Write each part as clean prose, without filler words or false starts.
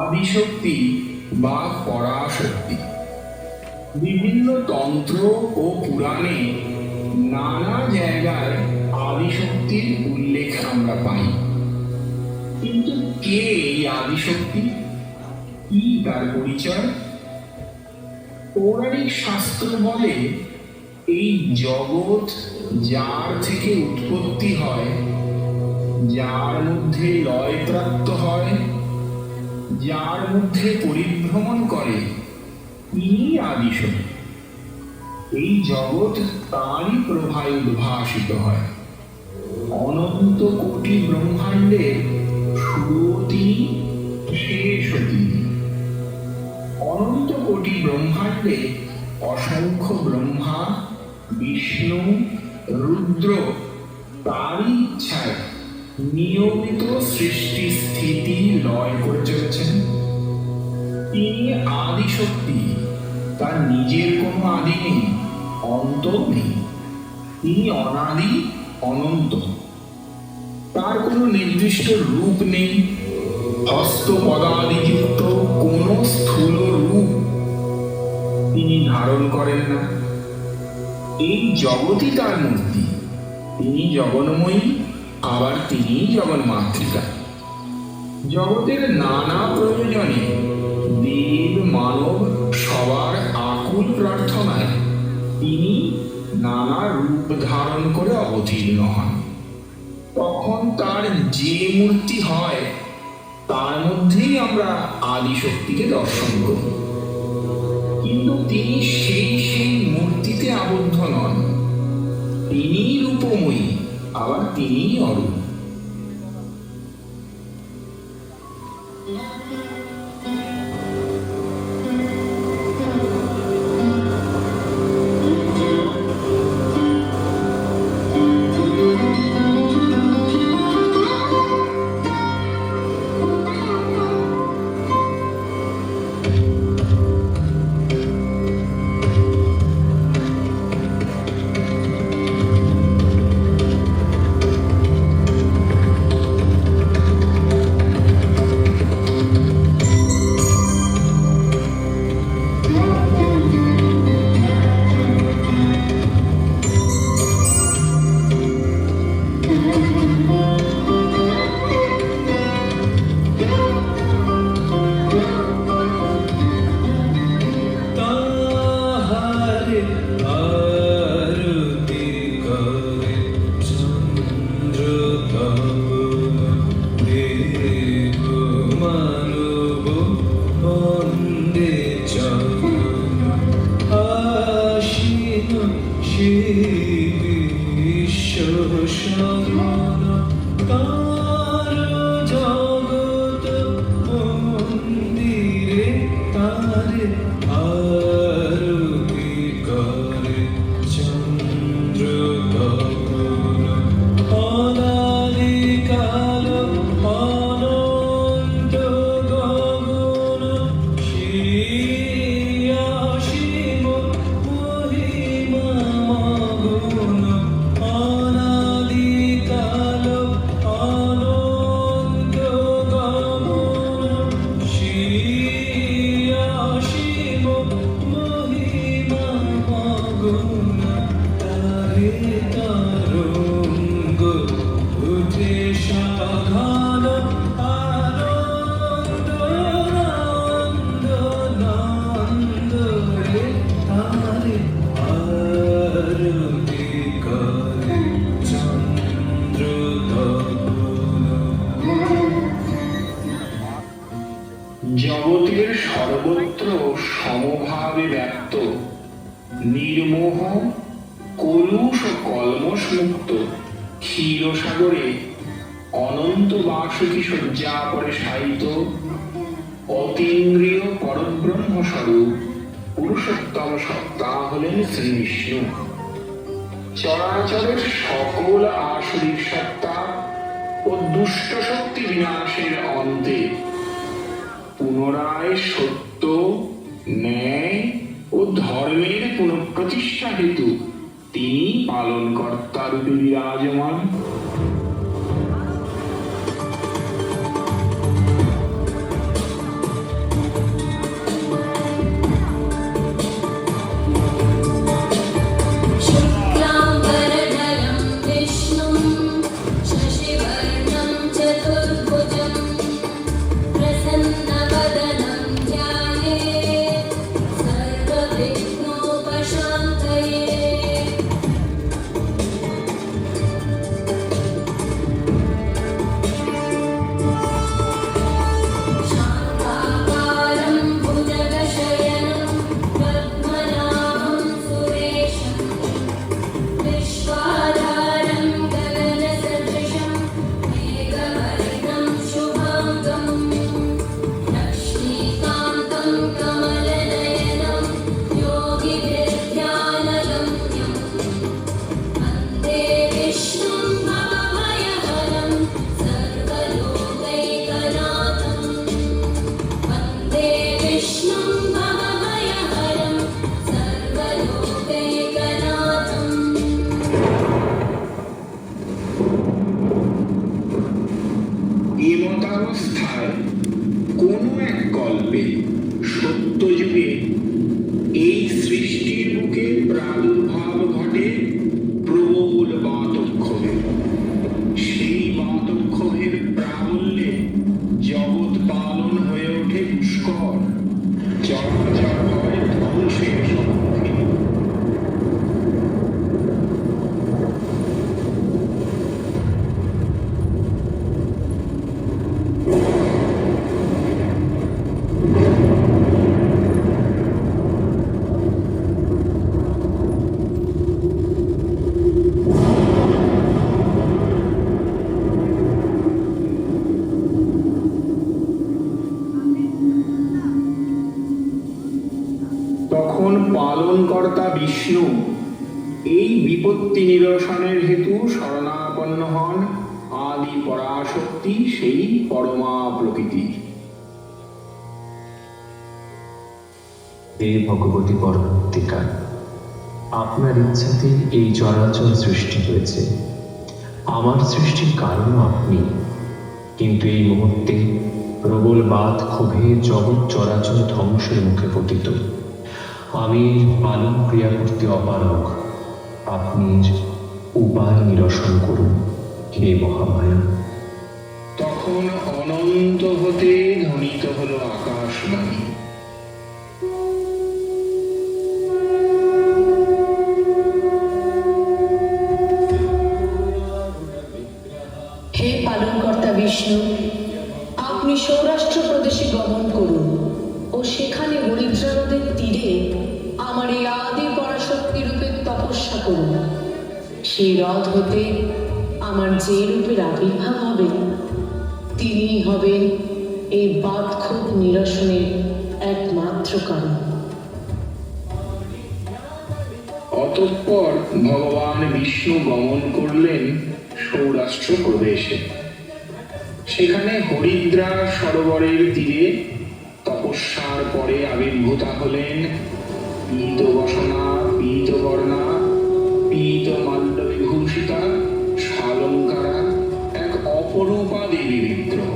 আদিশক্তি বা পরাশক্তি। বিভিন্ন তন্ত্র ও পুরাণে নানা জায়গায় আদিশক্তির উল্লেখ আমরা পাই। কিন্তু কে এই আদিশক্তি, কি তার পরিচয়? পৌরাণিক শাস্ত্র বলে এই জগৎ যার থেকে উৎপত্তি হয়, যার মধ্যে লয়প্রাপ্ত হয়, যার মধ্যে পরিভ্রমণ করে, তিনি আদিশক্তি। এই জগৎ তারই প্রভায় উদ্ভাসিত হয়। অনন্ত কোটি ব্রহ্মাণ্ডের শুরুও তিনি, শেষও তিনি। অনন্ত কোটি ব্রহ্মাণ্ডে অসংখ্য ব্রহ্মা, বিষ্ণু, রুদ্র তারই ইচ্ছায় নিয়মিত সৃষ্টি স্থিতি লয় করে চলেছেন। তিনি আদিশক্তি, তার নিজের কোনো আদি নেই, অন্ত নেই। তিনি অনাদি, অনন্ত। তার কোনো নির্দিষ্ট রূপ নেই, হস্তপদাদিযুক্ত কোনো স্থূল রূপ তিনি ধারণ করেন না। এই জগৎই তার মূর্তি। তিনি জগন্ময়ী, আবার তিনি জগন্মাতৃকা। জগতের নানা প্রয়োজনে দেব মানব সবার আকুল প্রার্থনায় তিনি নানা রূপ ধারণ করে অবতীর্ণ হন। তখন তার যে মূর্তি হয় তার মধ্যেই আমরা আদিশক্তিকে দর্শন করি। কিন্তু তিনি সেই মূর্তিতে আবদ্ধ নন। তিনি রূপময়ী, আবার তিনি অরূপ। জগতের সর্বত্র সমভাবে ব্যক্ত, নির্মোহ, কলুষ ও কলমশ মুক্ত ক্ষীরসাগরে অনন্ত বাসুকী শয্যা পরে শায়িত অতীন্দ্রিয় পরব্রহ্ম স্বরূপ পুরুষোত্তম সত্তা হলেন শ্রী বিষ্ণু। চরাচরের সকল আসরিক সত্তা ও দুষ্ট শক্তি বিনাশের অন্তে পুনরায় সত্য, ন্যায় ও ধর্মের পুনঃপ্রতিষ্ঠা হেতু তিনি পালনকর্তা রূপে বিরাজমান। কল্পে সত্যযুগে এই সৃষ্টির বুকে প্রাদুর্ভাব ঘটে প্রবল বাতক্ষোভের। সেই বাতক্ষোভের প্রাবল্যে জগৎ পালন হয়ে ওঠে পুষ্কর, চরাচর হয় ধ্বংসের সম্মুখীন। তখন পালনকর্তা বিষ্ণু এই বিপত্তি নিরসনের হেতু শরণাপন্ন হন আদি পরাশক্তি, সেই পরমা প্রকৃতি। হে ভগবতী পরমাত্মিকা, আপনার ইচ্ছাতেই এই চরাচর সৃষ্টি হয়েছে। আমার সৃষ্টির কারণও আপনি, কিন্তু এই মুহূর্তে প্রবল বাদ ক্ষোভে জগৎ চরাচর ধ্বংসের মুখে পতিত। আমি পালন ক্রিয়া করতে অপারগ, আপনি উপায় নিরসন করুন হে মহামায়া। তখন অনন্ত হতে ধ্বনিত হলো আকাশবাণী। হে পালনকর্তা বিষ্ণু, আপনি সৌরাষ্ট্র প্রদেশে গমন করুন ও সেখানে হরিদ্রা নদের তীরে আমার এই আদি পরাশক্তি রূপে তপস্যা করুন। সেই হ্রদ হতে আমার যে রূপের আবির্ভাব হবে, তিনিই হবেন এই বাদক্ষোভ নিরসনের একমাত্র কারণ। অতঃপর ভগবান বিষ্ণু গমন করলেন সৌরাষ্ট্র প্রদেশে। সেখানে হরিদ্রা সরোবরের তীরে তপস্যার পরে আবির্ভূতা হলেন পীতবসনা, পীতবর্ণা, পীতমাল্য বিভূষিতা, শালঙ্কারা এক অপরূপা দেবী বিগ্রহ।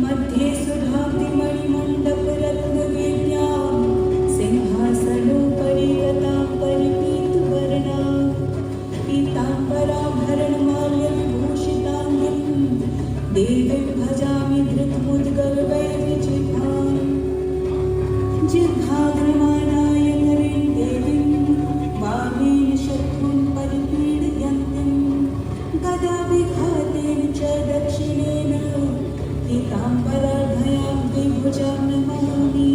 मध्ये सुधाति मणिमण्डपरत्नवेद्यां सिंहासनोपरि गतां परिपीतवर्णां पीताम्बराभरणमाल्यविभूषिताङ्गीं देवीं भजामि धृतमुद्गर्वैर्विजितां जिह्वाग्रमाणाय हरिं देवीं वामेन शत्रुं परिपीडयन्तीं गदाभिघातेन च दक्षिणेन पीताम्बराभयां द्विभुजां नमामि।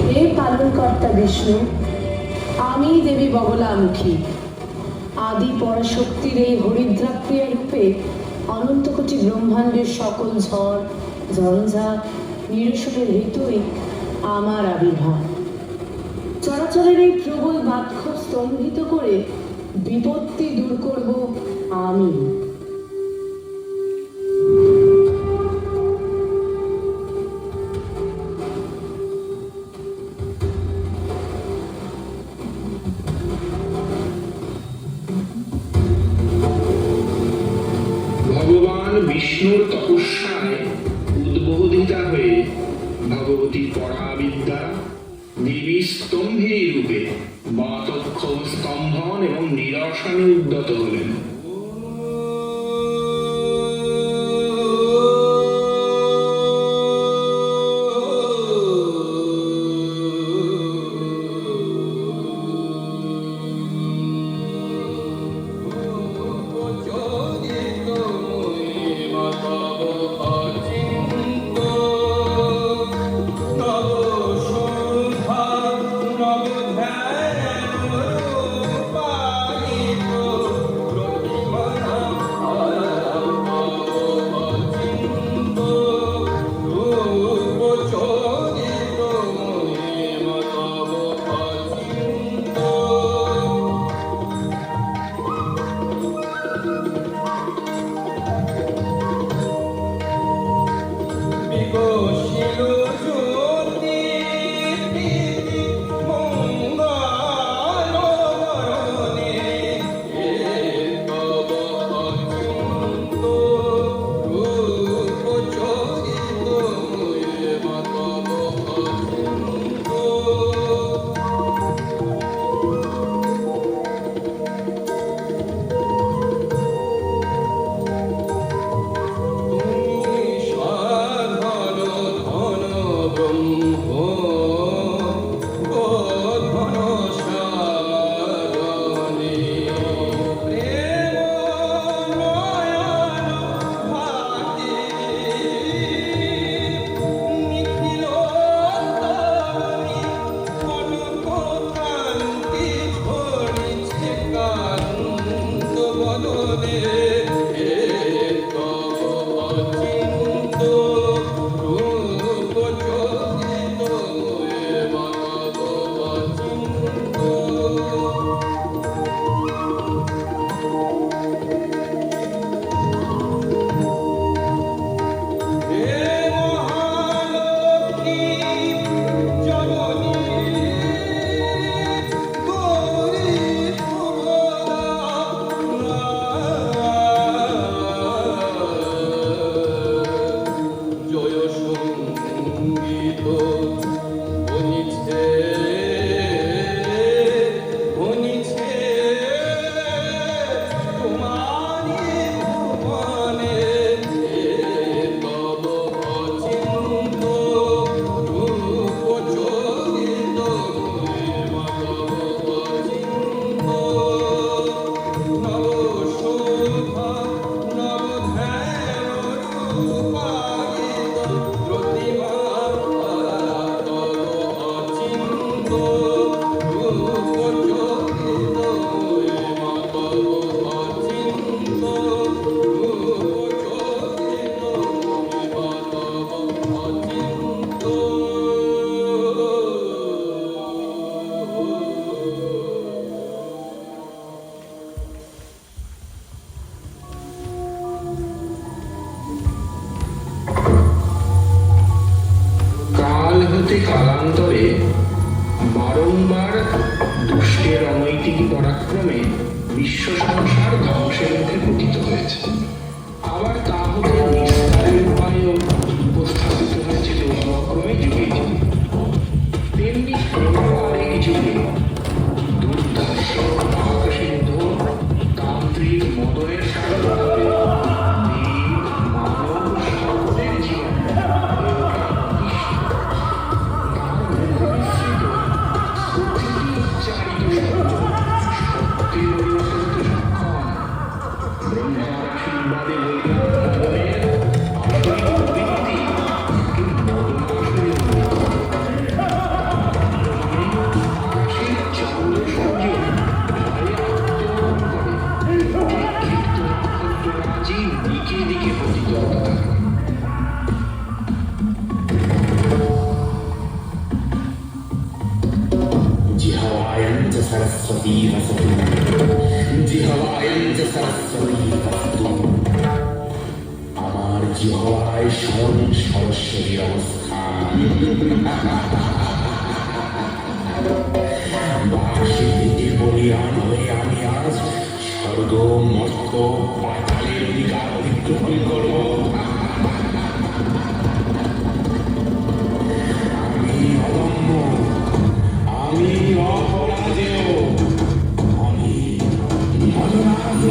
হে পালনকর্তা বিষ্ণু, আমি দেবী বগলামুখী, আদি পরাশক্তির এই হরিদ্রা ক্রিয়া রূপে অনন্ত কোটি ব্রহ্মাণ্ডের সকল ঝড় ঝঞ্ঝা নিরসনের হেতুই আমার আবির্ভাব। চরাচরের এই প্রবল বাদক্ষোভ স্তম্ভিত করে বিপত্তি দূর করব আমি। ভগবান বিষ্ণুর তপস্যায় উদ্বোধিতা হয়ে ভগবতী পরাবিদ্যা দেবী স্তম্ভী রূপে বাতক্ষোভ স্তম্ভন এবং নিরসনে উদ্যত হলেন। বারংবার দুষ্টের অনৈতিক পরাক্রমে বিশ্ব সংসার ধ্বংসের মুখে পতিত হয়েছে। আবার তা হতে নিস্তারের উপায়ও উপস্থাপিত হয়েছে যৌবক্রমে যুগে যুগে। তেমনি আরেক যুগে দুর্ধর্ষ বাকসিন্ধ তান্ত্রিক মদনের সাগরে দেব মানব সকলের জীবন দিকে দিকে পতিত হতে থাকে। जिहवायं च सरस्वती वसतु जिहवायं च सरस्वती वसतु আমার জিহ্বায় স্মরণ সরস্বতীর অবস্থান বার্ষিকীতে বলিয়ান হয়ে আমি আজ স্বর্গ মর্ত পাতালের অধিকার অধিগ্রহণ করব। আমি অদম্য, আমি অপরাজেয়, আমি মদনাজ।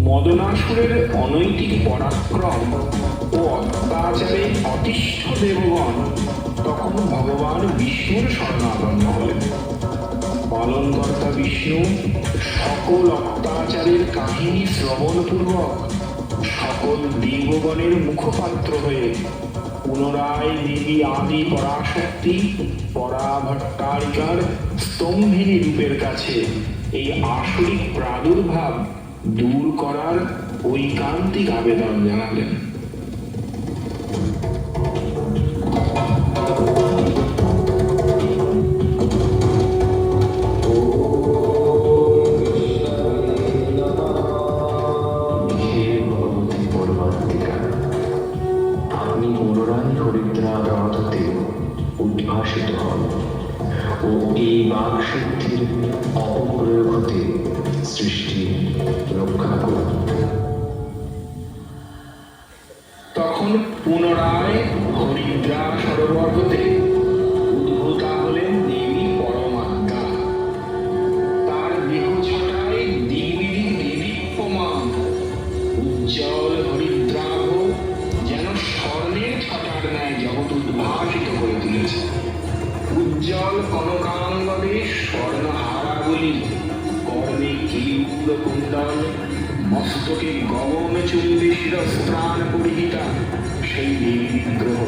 মদনাসুরের অনৈতিক পরাক্রম ও অত্যাচারে অতিষ্ঠ দেবগণ তখন ভগবান বিষ্ণুর শরণাপন্ন হলেন। পালনকর্তা বিষ্ণু সকল অত্যাচারের কাহিনী শ্রবণপূর্বক সকল দেবগণের মুখপাত্র হয়ে পুনরায় দেবী আদি পরাশক্তি পরাভট্টারিকার স্তম্ভিনী রূপের কাছে এই আসরিক প্রাদুর্ভাব দূর করার ঐকান্তিক আবেদন জানালেন। আপনি পুনরায় হরিদ্রাতে উদ্ভাসিত হন ও এই বাক শক্তির অপপ্রয়োগ হতে সৃষ্টি রক্ষা করুন। তখন পুনরায় হরিদ্রা সরোবর হতে উদ্ভূতা হলেন দেবী পরমাত্মা। তার দেহ ছটায় দিগবিদিক দেদীপ্যমান উজ্জ্বল হরিদ্রাভ যেন স্বর্ণের ছটার ন্যায় জগৎ উদ্ভাসিত করে তুলেছে। উজ্জ্বল কনকাঙ্গদে স্বর্ণহারাগুলি, কর্ণে কিরূর কুণ্ডল, মস্তকে গগন চুম্বী শিরস্ত্রাণ পরিহিতা সেই দেবী বিগ্রহ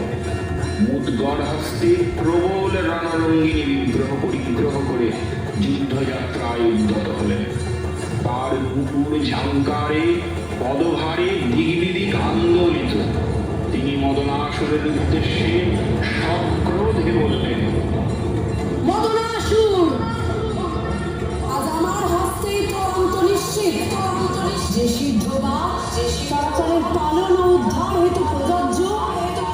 মুদ্গর হস্তে প্রবল রণরঙ্গিনী বিগ্রহ পরিগ্রহ করে যুদ্ধযাত্রায় উদ্যত হলেন। তার মুকুর ঝাঙ্কারে পদভারে দিগবিদিক আন্দোলিত। তিনি মদনাসুরের উদ্দেশ্যে সক্রোধে বললেন, মদনাসুর, আজ আমার হস্তেই তোর অন্ত নিশ্চিত। যে সিদ্ধ বা চরাচরের পালন ও উদ্ধার হেতু প্রযোজ্য,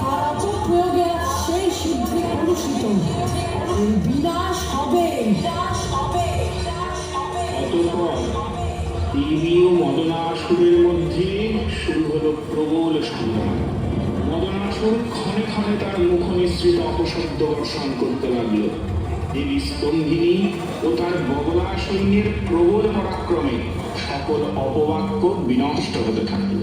পরাচর প্রয়োগে সেই সিদ্ধি কলুষিত। এই বিনাশ হবে। অতঃপর দেবী ও মদনাসুরের মধ্যে শুরু হলো প্রবল সংগ্রাম। মদনাসুর ক্ষণে ক্ষণে তার মুখ নিঃসৃত অপশব্দ বর্ষণ করতে লাগলো। দেবী স্তম্ভিনী ও তার বগলা সৈন্যের প্রবল পরাক্রমে সকল অপবাক্য বিনষ্ট হতে থাকল।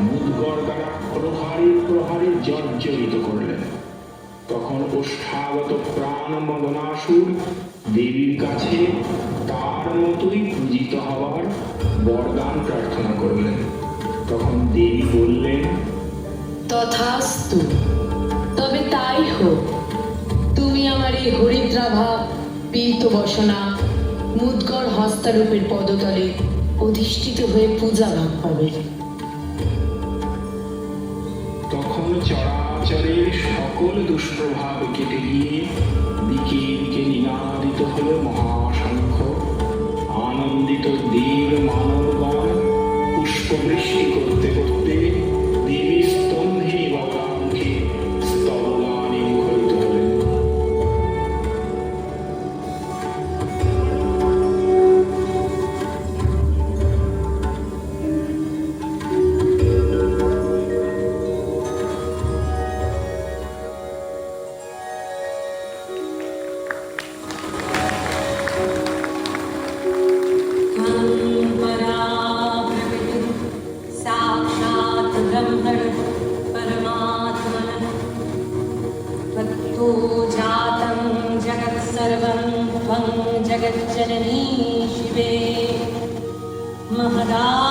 মুদ্গর দ্বারা প্রহারে প্রহারে জর্জরিত করলেন। তখন ওষ্ঠাগত প্রাণ মদনাসুর দেবীর কাছে তার মতোই পূজিত হওয়ার বরদান প্রার্থনা করলেন। তখন দেবী বললেন, তথাস্তু, তবে তাই হোক। তুমি আমার এই হরিদ্রাভাব পীত বসনা মুদ্গর হস্তারূপের পদতলে অধিষ্ঠিত হয়ে পূজা ভাগ পাবে। তখন চরাচরের সকল দুষ্প্রভাব কেটে গিয়ে দিকে দিকে নিনাদিত হল মহাশঙ্খ। আনন্দিত দেব মানবগণ পুষ্পবৃষ্টি করতে করতে দেবী স্তম্ভে বকামুখে স্তবগানে মুখরিত হলেন। त्वं परा प्रकृतिः साक्षात् ब्रह्मणः परमात्मनः त्वत्तो जातं जगत्सर्वं त्वं जगज्जननी शिवे महदा